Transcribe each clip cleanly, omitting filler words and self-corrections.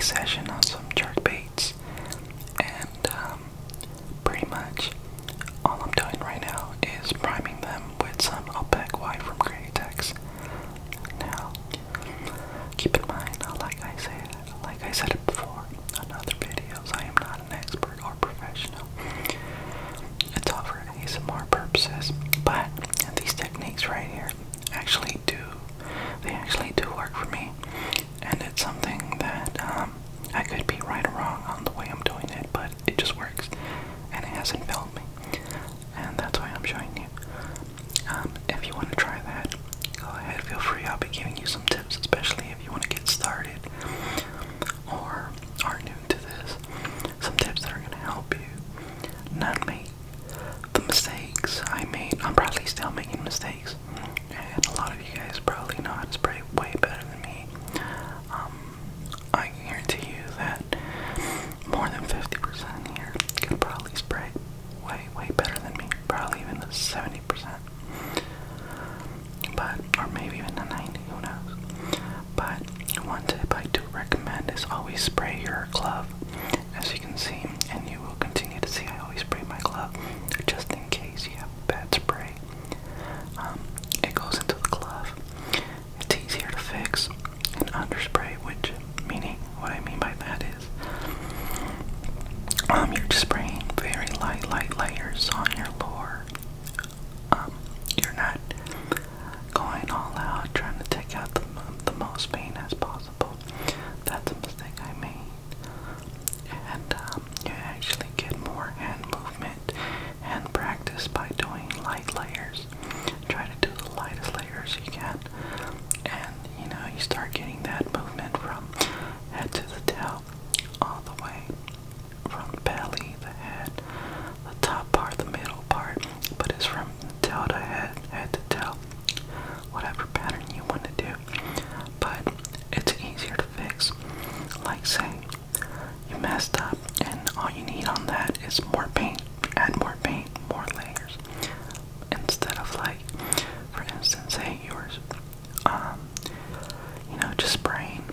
session on some jerk baits, and pretty much all I'm doing right now is priming them with some opaque white from Createx. Now, keep in mind, like I said it before on other videos, I am not an expert or professional. It's all for ASMR purposes, but these techniques right here actually do work for me, and it's something that I could be right or wrong on the way I'm doing it, but it just works, and it hasn't failed me, and that's why I'm showing you. If you want to try that, go ahead, feel free. I'll be giving you some tips, especially if you want to get started or are new to this. Some tips that are going to help you not make the mistakes I made. I'm probably still making mistakes, and a lot of you guys probably know how to spray way better than me. I can guarantee you that more than 50% here could probably spray way better than me, probably even the 70%, but or maybe even the 90, who knows. But one tip I do recommend is always spray your glove. As you can see, and you will continue to see, I always spray my glove just in case you have bad spray. It goes into the glove. It's easier to fix and underspray, which meaning what I mean by that is you're just spraying very light layers on your lure. You're not going all out trying to take out the most paint as possible. That's a mistake I made. And you actually get more hand movement and practice by doing light layers. Try to do the lightest layers you can, and you start getting that movement from head to the tail, all the way from the belly, the head, the top part, the middle part, but it's from tail to head to tail, whatever pattern you want to do. But it's easier to fix. Like say you messed up and all you need on that is more paint. Add more paint, more layers, instead of, like, for instance, say yours just spraying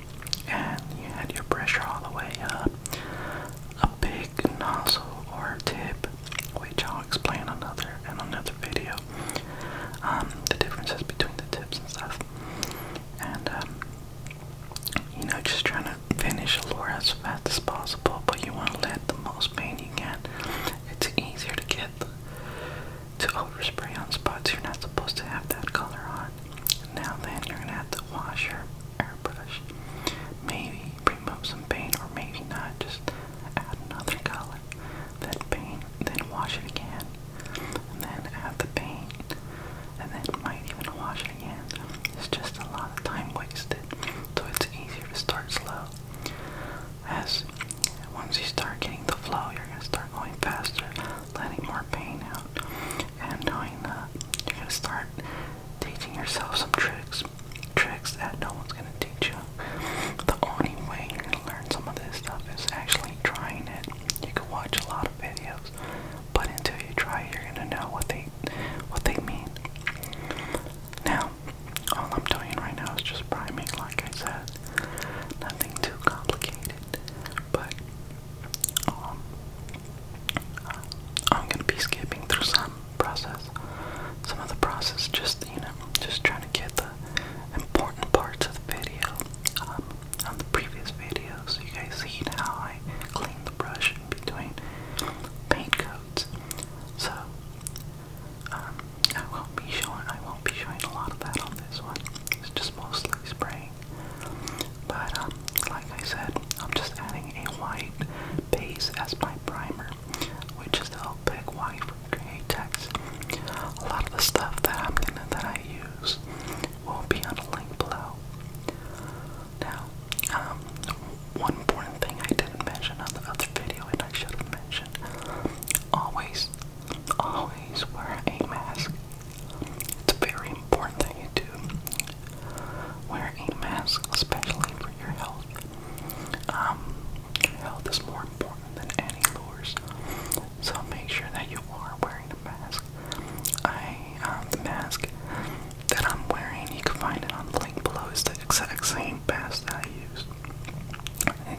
and you had your pressure all the way up, a big nozzle or a tip, which I'll explain in another video, the differences between the tips and stuff, and just trying to finish a lure as fast as possible, but you want to let the most paint you can. It's easier to get to overspray on spots you're not supposed to have that color on. Now then, you're gonna have to wash your airbrush, maybe remove some paint, or maybe not, just add another color, then paint, then wash it again, and then add the paint, and then might even wash it again. It's just a lot of time wasted, so it's easier to start slow. As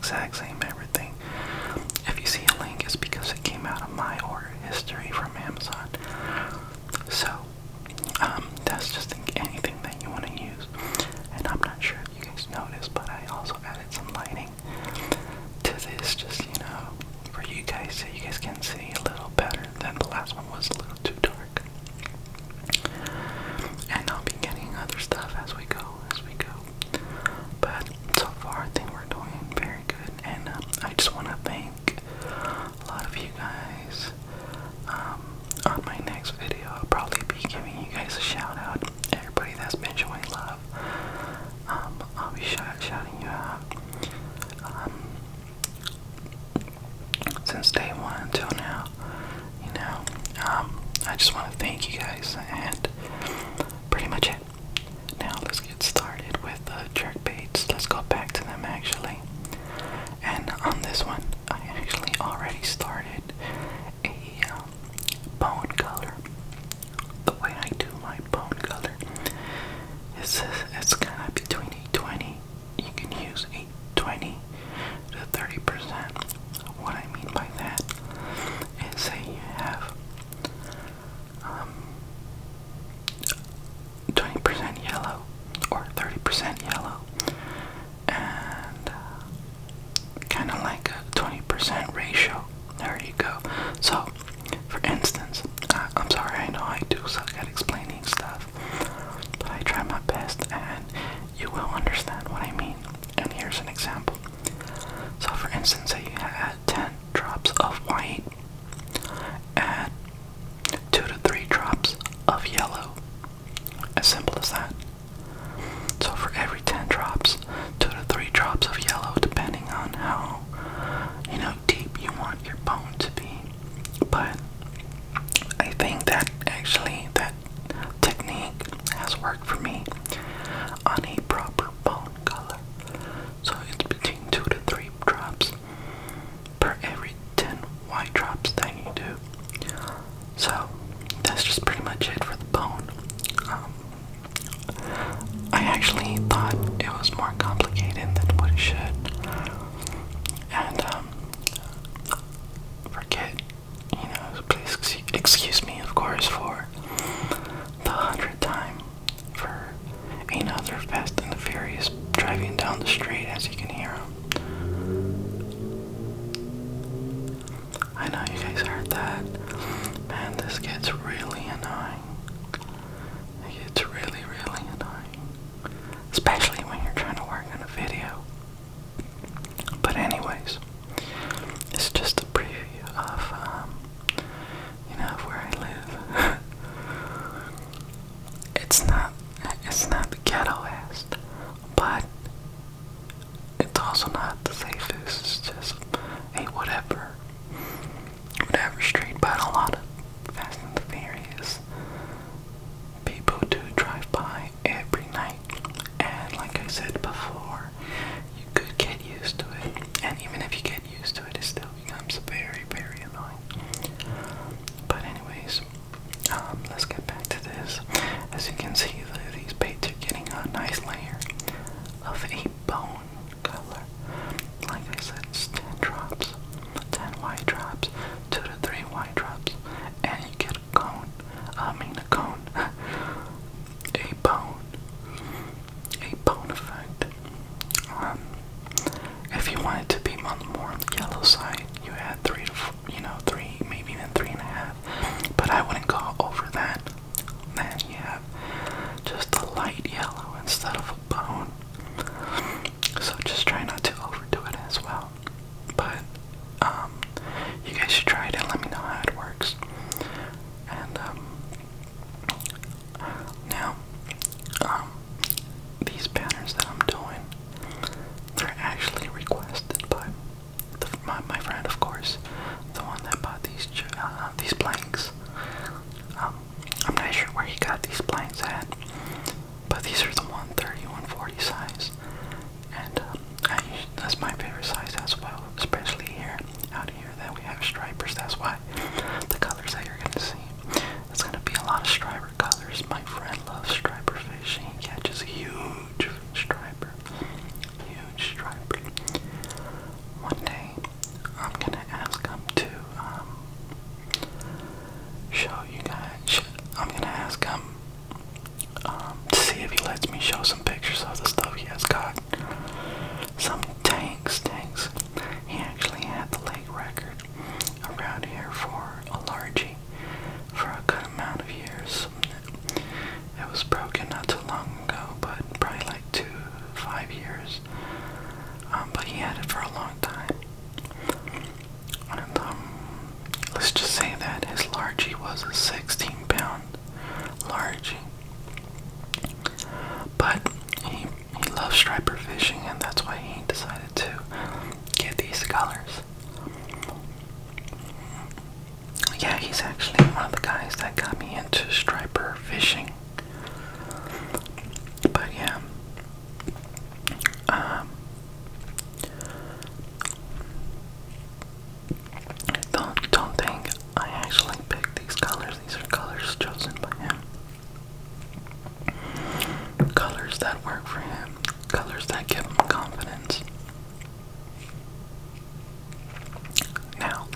exact same everything. If you see a link, it's because it came out of my order history from Amazon. So, that's just anything that you want to use. And I'm not sure if you guys noticed, but I also added some lighting to this, just, for you guys, so you guys can see a little better than the last one was a little too dark. And I'll be getting other stuff as we go. But so far, I think we're doing very good. And I just want to thank a lot of you guys. On my next video, I'll probably be giving you guys a shout out. Everybody that's been showing love, I'll be shouting you out. Since day one until now, I just want to thank you guys, and pretty much it. Now let's get started with the jerk baits. Let's go back to them actually. And on this one, I actually already started a bone color. The way I do my bone color is it's kind of between 820. You can use 820 to 30%. What I mean by that is, say you have 20% yellow or 30% yellow, and kind of like a 20% ratio. There you go. So, for instance, I'm sorry, I know I do suck at explaining stuff, but I try my best, and you will understand what I mean. And here's an example. So, for instance, say you had 10 drops of white and 2 to 3 drops of yellow. As simple as that. So for every 10 drops, 2 to 3 drops of yellow, depending on how, deep you want your bone to be. But I think that actually that technique has worked for me on a proper bone color. So it's between 2 to 3 drops per every 10 white drops that you do. So that's just pretty much it for the bone. I actually thought it was more complicated than what it should. And forget, please excuse me, of course, for the 100th time for another Fast and the Furious driving down the street, as you can hear them. I know you guys heard that. Man, this gets really annoying. It gets really, really annoying. Especially when you're trying to work on a video. But anyways, it's just a preview of, of where I live. It's not the ghettoest, but it's also not the safest. It's just a whatever street. But a lot of Fast and the Furious people do drive by every night, and like I said before, you could get used to it, and even if you get used to it, it still becomes very, very annoying. But anyways, let's get back to this. As you can see, these baits are getting a nice layer of a bone color. Like I said, it's 10 drops, 10 white drops, 2 to 3 white drops, and you get a cone, a bone effect. If you want it to be more on the yellow side, you add 3 to 3, maybe even 3.5, but I wouldn't go over that. Then you have just a light yellow instead of a bone. So just try not to overdo it as well. But you guys should try it and let me know how it works. And now these patterns that I'm doing, they're actually requested by my friend, of course, the one that bought these blanks. these colors. Yeah, he's actually one of the guys that got me into striper fishing. But yeah, don't think I actually picked these colors. These are colors chosen by him. Colors that work for him. Colors that give him confidence. Now,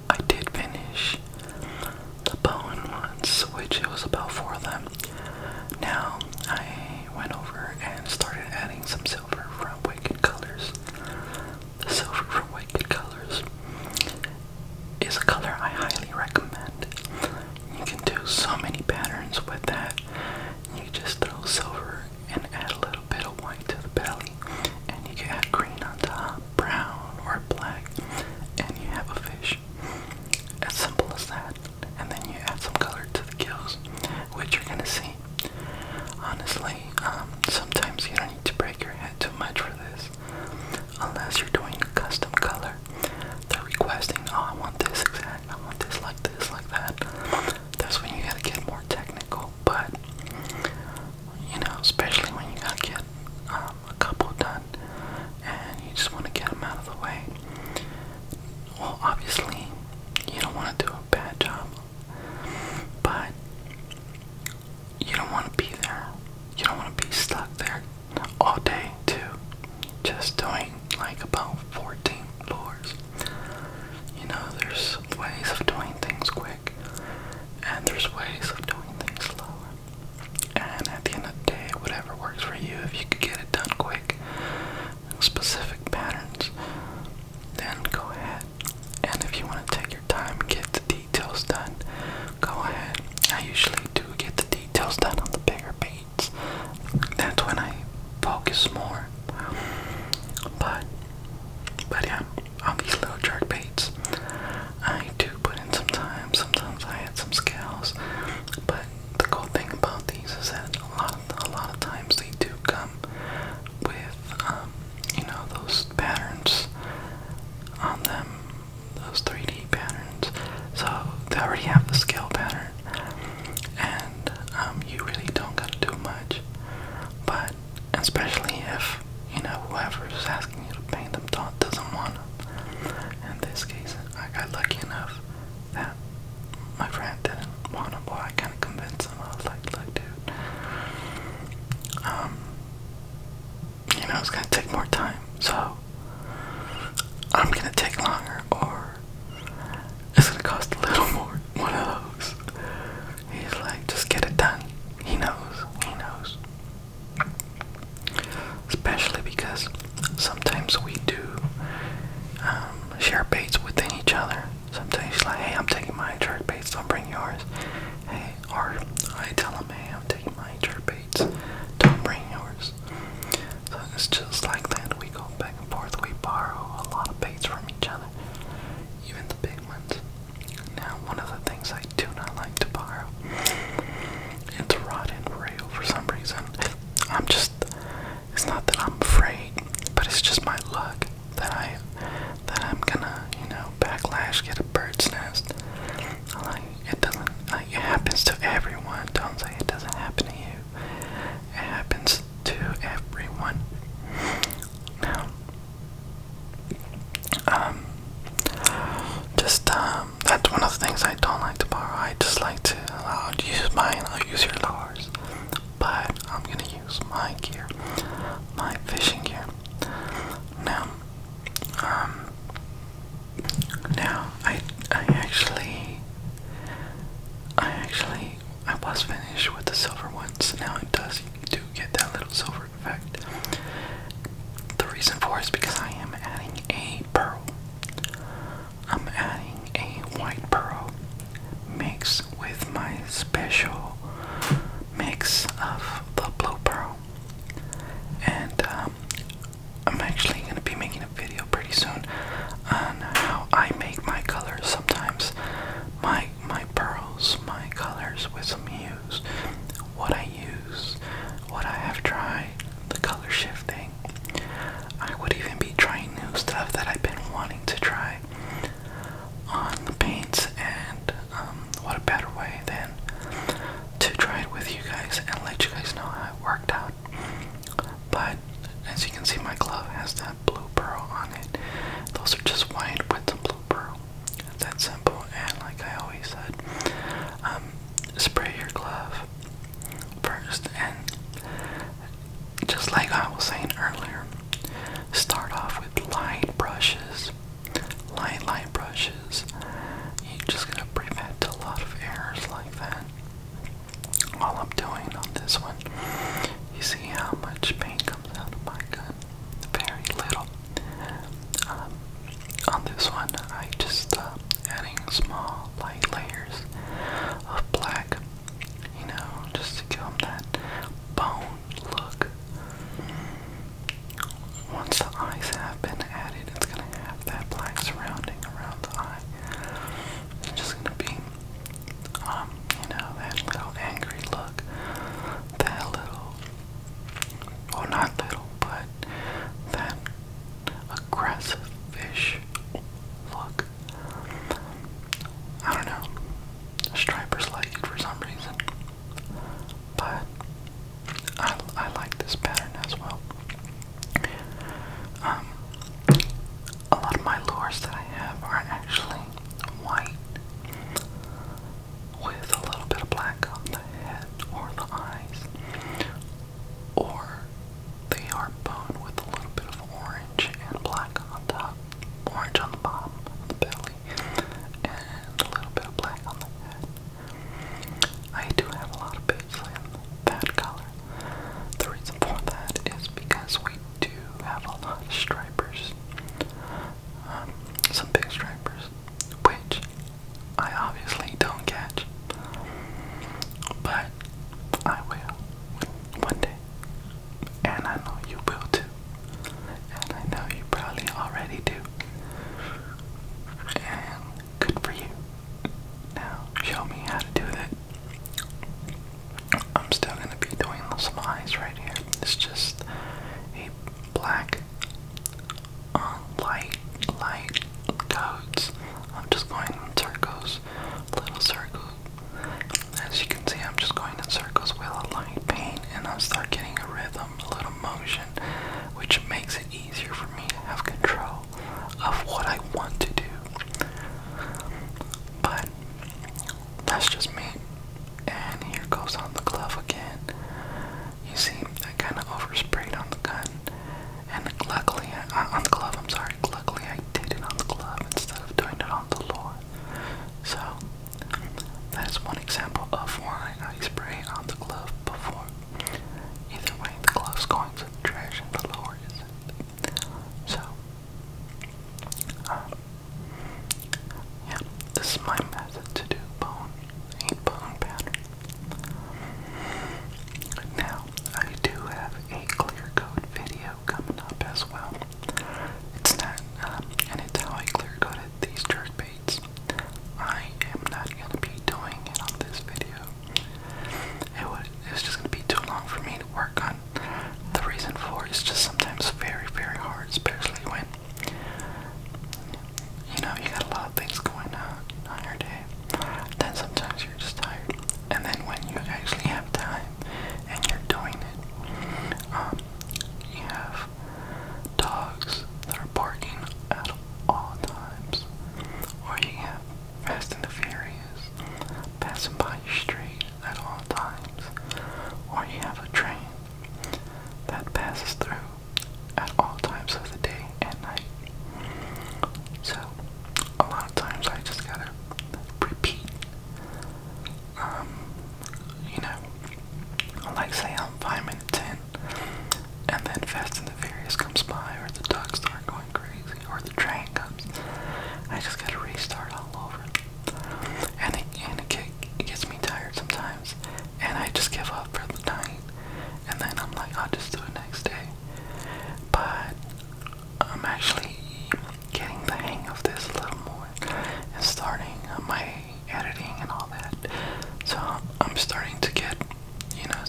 I did finish the bowen ones, which it was about 4 of them. Now, I went over and started adding some silver from Wicked Colors. The silver from Wicked Colors is a color I highly recommend. You can do so many patterns with that. You just throw silver and add a little bit of white to the belly, and you can add green on top, brown or black, and you have a fish. As simple as that. And then you add some color to the gills, which you're gonna see. Honestly, sometimes you don't need to break your head too much for this, unless you're doing a custom color. They're requesting, oh, I want this exact, I want this, like that. That's when you gotta get more technical. But you know, especially when you gotta get a couple done, and you just want to get them out of the way. Well, obviously, you don't want to do a bad job, but you don't want to be there. You don't want to be stuck there all day too, just doing like about 14 lures. You know, there's ways of doing things quick, and there's ways of doing things slower. And at the end of the day, whatever works for you, if you could get it done quick, specific patterns, then go ahead. And if you want to take your time and get the details done, go ahead. I usually do get the details done on the bigger baits. That's when I focus more. But yeah, on these little jerk baits, I do put in some time. Sometimes I add some scales. But the cool thing about these is that a lot of times they do come with you know, those patterns on them, those 3D patterns. So they already have the scale pattern, and you really don't gotta do much. But especially if, you know, whoever is asking you to paint them doesn't want them. In this case, I got lucky enough that my friend didn't want them. Boy, I kind of convinced him. I was like, look, dude, you know, it's gonna take more time, so I'm gonna take longer, or it's gonna cost a little more. One of those. He's like, just get it done. He knows. He knows. Especially because sometimes we do share baits within each other. Sometimes he's like, hey, I'm taking my jerk baits, don't bring yours. Hey, or I tell him, hey, I'm taking my jerk baits, don't bring yours. So it's just like that. We go back and forth. We borrow a lot of baits from each other, even the big ones. Now, one of the things I do not like to borrow is a rod and reel for some reason. It's not that I'm afraid, but it's just my luck that I'm gonna, you know, backlash, get a bird's nest. Like, it doesn't, like, it happens to everyone. Don't say it doesn't happen to you. It happens to everyone. Now, that's one of the things I don't like to borrow. I just like to, I'll use mine, I'll use your lures, but I'm gonna use my gear, my fishing gear. Now, I was finished with the silver ones. Now you do get that little silver effect. The reason for it is because I am adding a pearl. I'm adding a white pearl mixed with my special mix of the blue pearl. this one, I just adding small light layers of black, you know, just to give them that bone look. Once the eyes have been added, it's going to have that black surrounding around the eye. It's just going to be, you know, that little angry look, that little, well, not little, but that aggressive fish look. I don't know, stripers like it for some reason, but I like this pattern as well. A lot of my lures that I have are actually white with a little bit of black on the head or the eyes, or they are bone with a little bit of orange and black on top, orange on the bottom of the belly, and a little bit of black on the head. I do have a lot of baits in that color. The reason for that is because we do have a lot of stripers, some big stripers, which I obviously don't catch, but I will one day, and I know you will too, and I know you probably already do, and good for you. Now show me how to do that. I'm still going to be doing some eyes right here. It's just a black light coats. I'm just going in circles, little circles. As you can see, I'm just going in circles with a light paint, and I'll start getting a rhythm, a little motion, which makes it easier for me to have control of what I want to do. But that's just me. And here goes on the glove again. You see, I kind of oversprayed on the gun, and luckily, on the glove, I'm sorry, luckily I did it on the glove instead of doing it on the lure. So, that's one example of why I spray on the glove before. Either way, the glove's going to the trash and the lure isn't. So, yeah, this is my method to do a bone pattern. Now, I do have a clear coat video coming up as well. It's not, and it's how I clear coated these jerk baits. I am not going to be doing it on this video. It's just going to be too long for me to work on. The reason for it is just sometimes very, very hard, especially when, you know, you got a lot of things going on your day. Then sometimes you're just tired. And then when you actually have time and you're doing it, you have dogs that are barking at all times, or you have Fast and the Furious passing by your street at all times, or you have a train that passes through at all times of the day and night. So a lot of times I just gotta repeat, you know, like say I'm 5 minutes in, and then Fast and the Furious comes by, or the dogs start going crazy, or the train comes. I just gotta restart all over, and it gets me tired sometimes, and I just give up for the night, and then I'm like, I'll just do it next day. But I'm actually getting the hang of this a little more, and starting my editing and all that. So I'm starting to get, you know,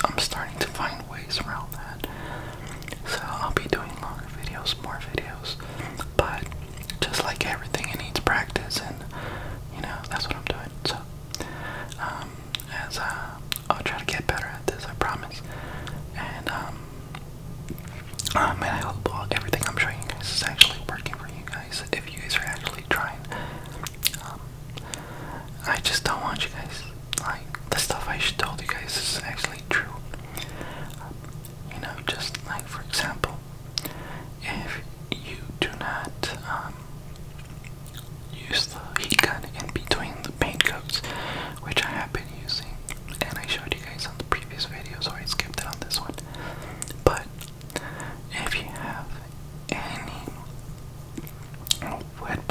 I'm starting to find ways around that. So I'll be doing longer videos, more videos, but just like everything, it needs practice, and you know, that's what I'm doing. So I'll try to get better at this, I promise. And and I hope everything I'm showing you guys is actually working for you guys, if you guys are actually trying. I just don't want you guys, like, the stuff I told you guys is actually true. You know, just like, for example, if you do not use the heat gun in between the paint coats, which I have been using, and I showed you guys on the previous video, so I skipped it on this one. But if you have any wet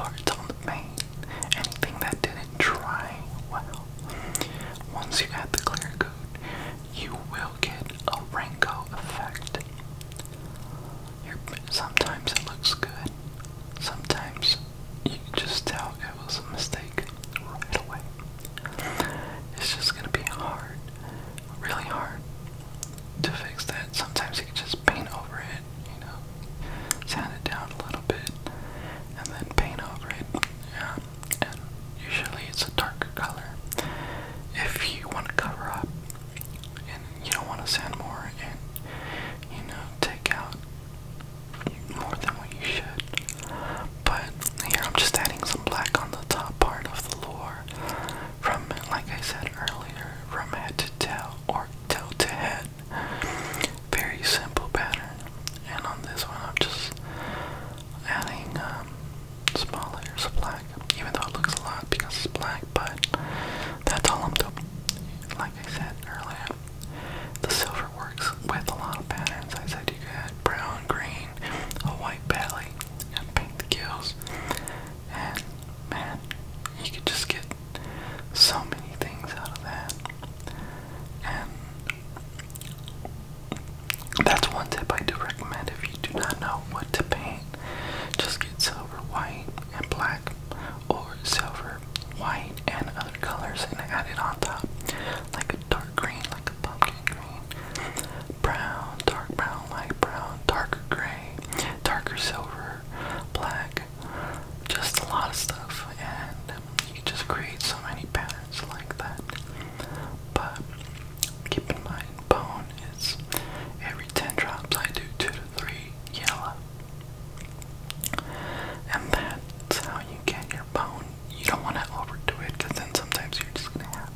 small layers of black, even though it looks a lot because it's black, but that's all I'm doing. Like I said earlier, the silver works with a lot of patterns. I said you could add brown, green, a white belly, and paint the gills. And man, you could just get so many things out of that. And that's one tip I do recommend if you do not know what to paint. Just get silver, white, and black, or silver, white, and other colors, and add it on top. Like a dark green, like a pumpkin green, brown, dark brown, light brown, darker gray, darker silver, black, just a lot of stuff, and you can just create so many patterns like that. But keep in mind, bone is every 10 drops I do 2 to 3 yellow, and that's how you get your bone. You don't want to overdo it, because then sometimes you're just going to have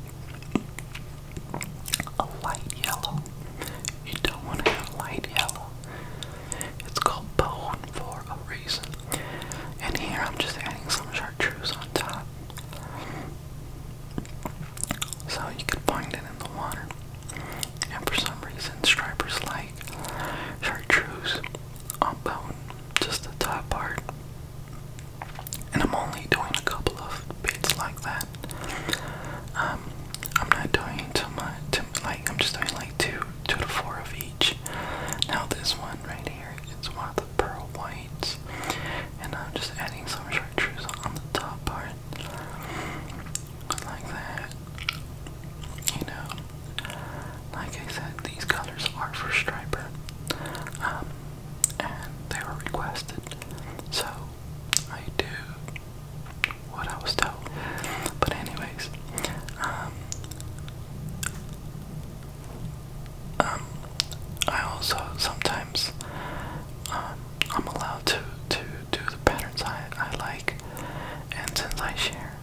a light yellow. You don't want to have light yellow. It's called bone for a reason. And here I'm just adding some chartreuse on top, so you can find it in the water. And for some reason, stripers like chartreuse on bone, just the top part. And I'm only doing a couple of bits like that. I'm not doing too much. Like, I'm just doing like two to 4 of each. Now this one right here, it's one of the pearl whites, and I'm just adding some chartreuse on the top part, like that. You know, like I said, these colors are for striper, and they were requested, so I do what I was told. But anyways, I also sometimes I'm allowed to do the patterns I like, and since I share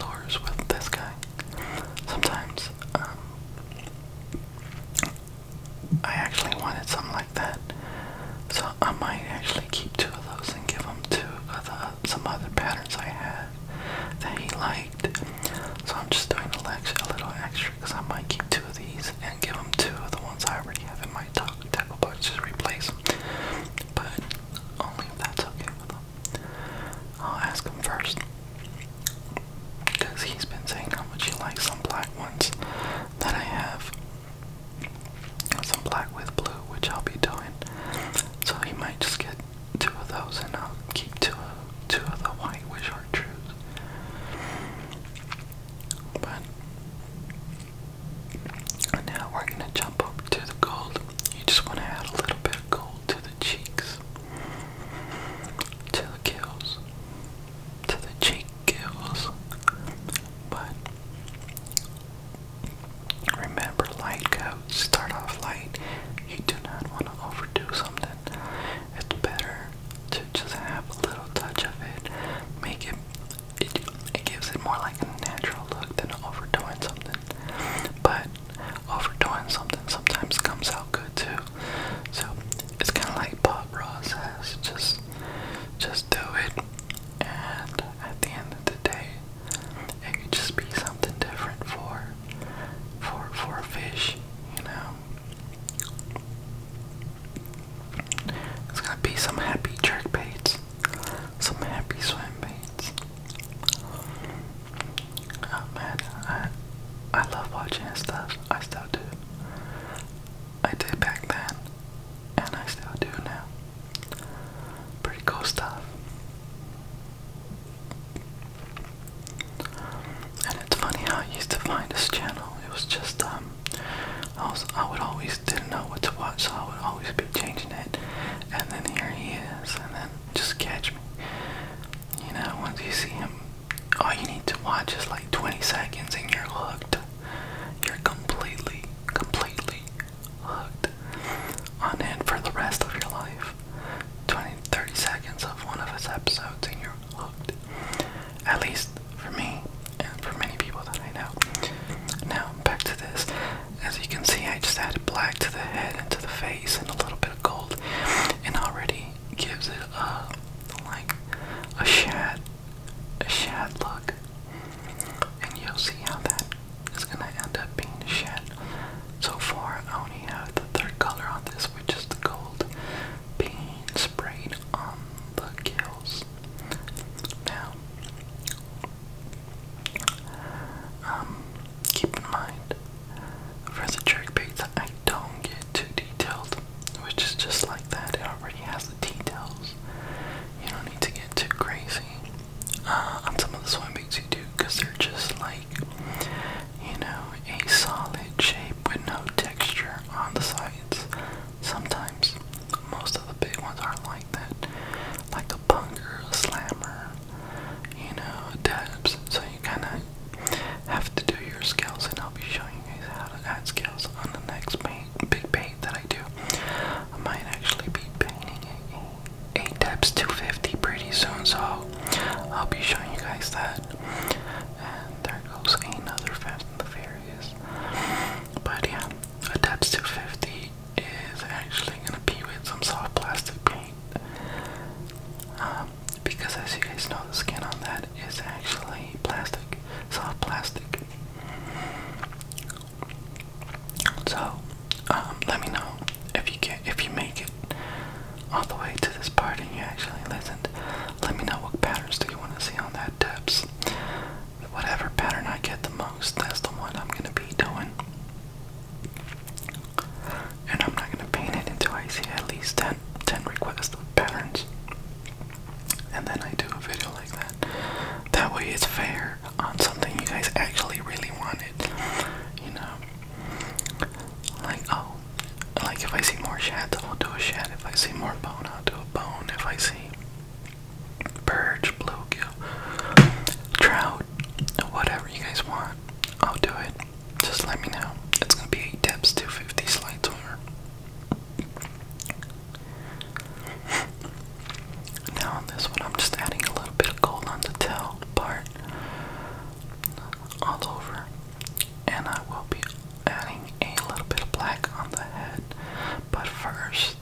lures with this guy, sometimes I actually wanted something like that, so I might actually keep 2 of those and give him 2 of some other patterns I had that he liked. So I'm just doing a little extra, because I might keep 2 of these and give him 2 of the ones I already have in my tackle box, just replace them. But only if that's okay with him. I'll ask him first, because he's been saying how much he likes some black ones that I have. Some black with blue, which I'll be doing. So he might just get 2 of those, and I'll keep two of the white with chartreuse. But now we're gonna jump over to the gold. You just want to add a little bit of gold to the cheeks, to the gills, to the cheek gills. But remember, light coats start off light. You do not want to overdo something. It's better to just have a little touch of it. Make it gives it more like a natural look than overdoing something. But overdoing something sometimes comes out good too. So it's kind of like Bob Ross says, just do it. And at the end of the day, it could just be something different for a fish, you know. It's gonna be some happy jerk baits, some happy swim baits. Oh man, I love watching his stuff. I still do. I did back then, and I still do now. Pretty cool stuff. And it's funny how I used to find this channel. It was just I would always didn't know what to watch, so I would always be changing it. And then here he is, and then just catch me. You know, once you see him, all you need to watch is like 20 seconds, and you're hooked. You're completely hooked on it for the rest of your life. 20-30 seconds of one of his episodes, and you're hooked. At least for me, and for many people that I know. Now, back to this. As you can see, I just added black to the head and to the face, and a little bit of gold, and already gives it like a shad that. And there goes another Fast and the Furious. But yeah, a depth 250 is actually gonna be with some soft plastic paint. Because as you guys know, the skin on that is actually plastic, soft plastic. So, let me know if you make it all the way to this part and you actually listened. Let me know what patterns do you want to see on that depths. Whatever pattern I get the most, that's the one I'm gonna be doing. And I'm not gonna paint it until I see at least 10 requests of patterns. And then I do a video like that. That way it's fair on something you guys actually really wanted. You know? Like if I see more shad, I'll do a shad. If I see more bone, I'll do a bone. If I see perch, bluegill, trout, whatever you guys want, I'll do it. Just let me know. It's gonna be a depths 250 slide swimmer. Now on this one, I'm just adding a little bit of gold on the tail part, all over, and I will be adding a little bit of black on the head. But first,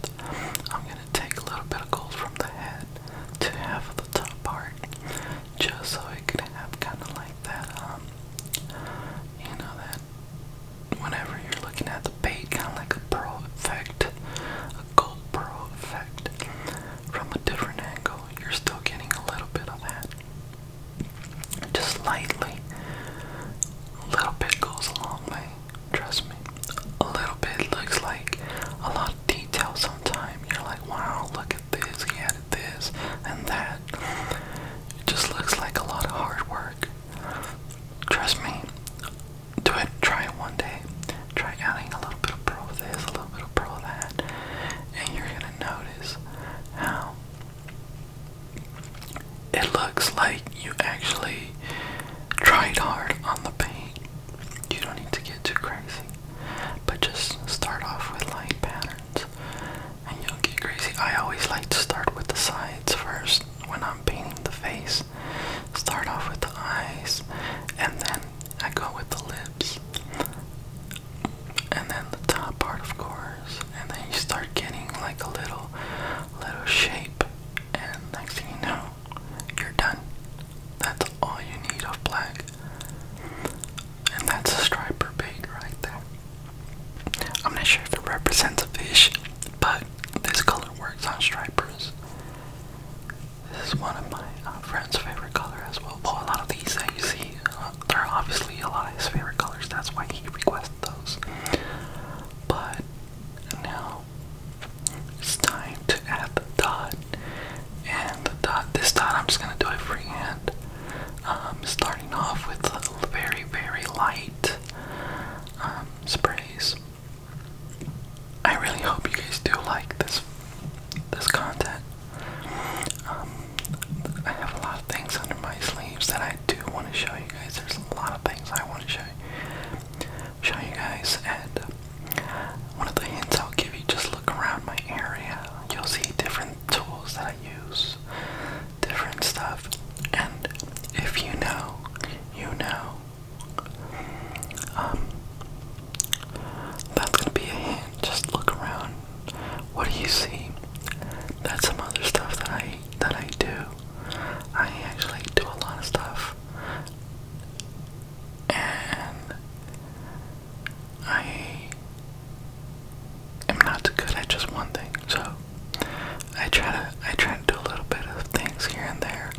I'm gonna take a little bit of gold from the head to half of the top part, just so it could have kind of like that, you know, that whenever you're looking at the bait, kind of like a pearl effect, a gold pearl effect from a different angle. You're still getting a little bit of that, just lightly. A little bit goes a long way, trust me. A little bit looks like a lot of detail sometimes. You're like, wow, look at this, he added this and that. It just looks like a lot of hard work. Trust me, do it, try it one day. Try adding a little bit of pearl of this, a little bit of pearl of that, and you're gonna notice how it looks like you actually tried hard on the paint. You don't need to get too crazy, but just start off with light patterns and you'll get crazy. I always like to start with the sides first when I'm painting the face. Start off with the eyes, and then I go with the lips, and then the top part, of course, and then you start getting like a little shape, and next thing you know, you're done. That's all you need of black, and that's a striper bait right there. I'm not sure if it represents a fish, but this color works on stripers. This is one of my friend's favorite color as well. Well, a lot of these that you see, they're obviously a lot of his favorite colors. That's why he requested those. But now it's time to add the dot. And the dot, this dot, I'm just gonna do it freehand. Starting off with very, very light sprays. I really hope you guys do like this content. I have a lot of things under my sleeves that I do want to show you guys. There's a lot of things I want to show you guys, and one of the hints I'll give you, just look around my area. You'll see different tools that I use, different stuff, and if you know, you know. That's gonna be a hint. Just look around. What do you see? That's some other stuff that I do. I actually do a lot of stuff, and I am not too good at just one thing. So I try to do a little bit of things here and there,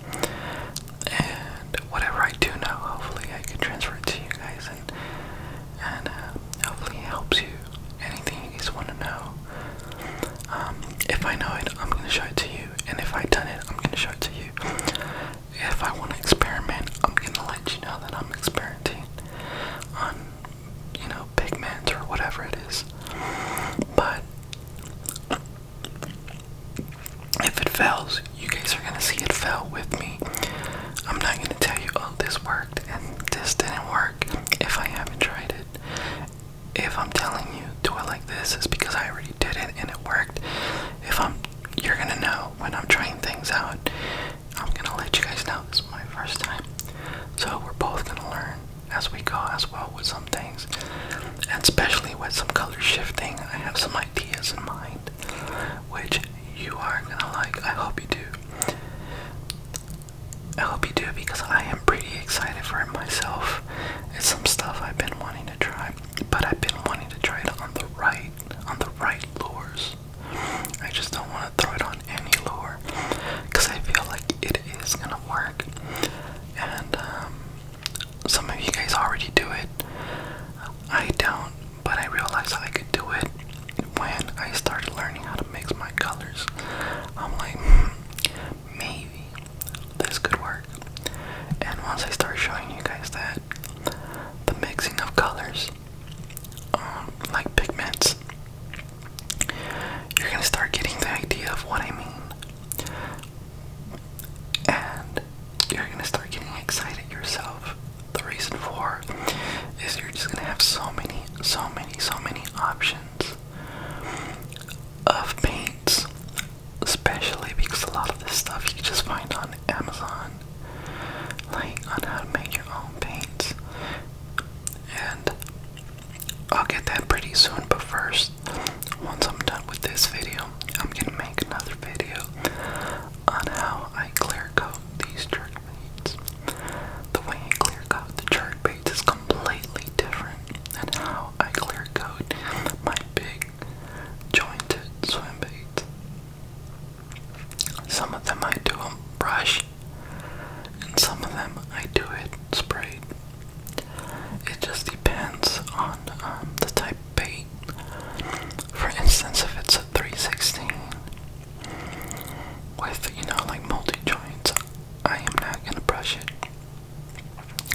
and whatever I do know, hopefully I can transfer it to you guys, and hopefully it helps you. Anything you guys want to know. If I know it, I'm gonna show it to you, and if I've done it, I'm gonna show it to you. If I want to experiment, I'm gonna let you know that I'm experimenting on, you know, pigment or whatever it is. But if it fails, you guys are gonna see it fail with me. I'm not gonna tell you, oh, this worked and this didn't work if I haven't tried it. If I'm telling you do it like this, it's because I already did it and it worked. You're gonna know when I'm trying things out. I'm gonna let you guys know this is my first time. I hope you do, because I am pretty excited for it myself. It's some stuff I've been wanting to try, but I've been wanting to try it on the right lures. I just don't want to throw it on any lure, because I feel like it is gonna work. And some of you guys already do it. I don't, but I realized I could do it when I started learning how to mix my colors. I'm like, maybe this could work. And once I start showing you guys that, the mixing of colors, like pigments, you're gonna start getting the idea of what I mean. And you're gonna start getting excited yourself. The reason for is you're just gonna have so many options of paints, especially because a lot of this stuff you can just find on Amazon, like on how to make your own paints. And I'll get that pretty soon, but first, once I'm done with this video, I'm gonna make another video on how I clear coat these jerk baits. The way I clear coat the jerk baits is completely different than how I clear coat my big jointed swim baits. Some of them I do a brush, and some of them I do it sprayed. It just depends on the type of bait. For instance, if it's a 316 with, like multi-joints, I am not gonna brush it.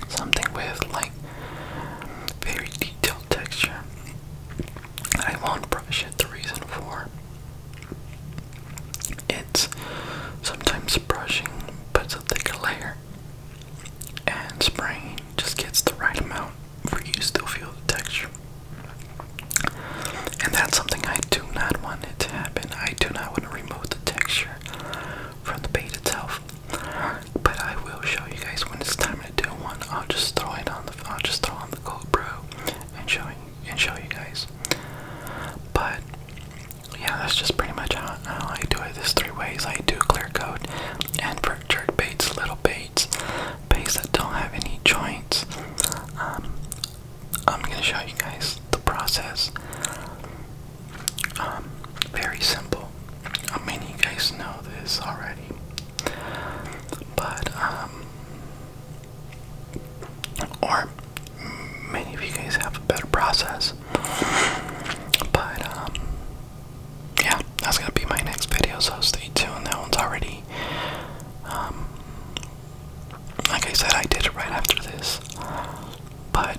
Something with like very detailed texture, I won't brush it. The reason for it's sometimes brushing puts a thicker layer, and spraying just gets the right amount for you to still feel the texture. And that's something I do not want it to happen. I do not want to remove the texture from the bait itself. But I will show you guys when it's time to do one. I'll just throw on the GoPro and show you guys. But yeah, that's just pretty much how I do it. There's 3 ways I do clear coat. And for jerk baits, little baits that don't have any joints, I'm gonna show you guys the process. Very simple. Many of you guys know this already, but or many of you guys have a better process. But yeah, that's gonna be my next video, so stay tuned. That one's already, like I said, I did it right after this. But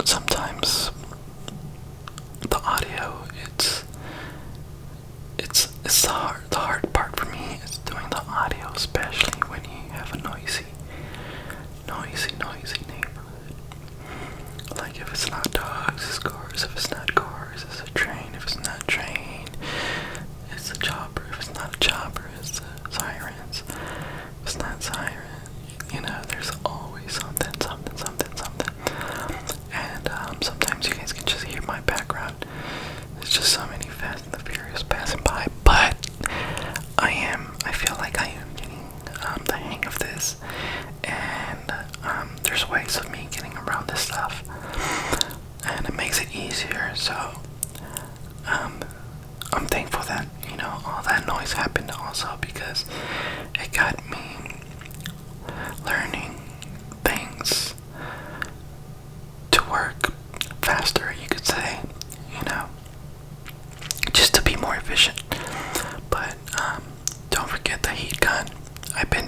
sometimes the audio, it's the hard part for me is doing the audio, especially when you have a noisy neighborhood. Like if it's not dogs, it's cars. If it's not cars, it's a train. If it's not train, it's a chopper. If it's not a chopper, it's the sirens. If it's not siren, there's always something. And sometimes you guys can just hear my background. There's just so many Fast and the Furious passing by, but I feel like I am getting the hang of this, and there's ways of me getting around this stuff, and it makes it easier. So I'm thankful that all that noise happened also, because it got me learning things to work faster, you could say, just to be more efficient. But don't forget the heat gun. I've been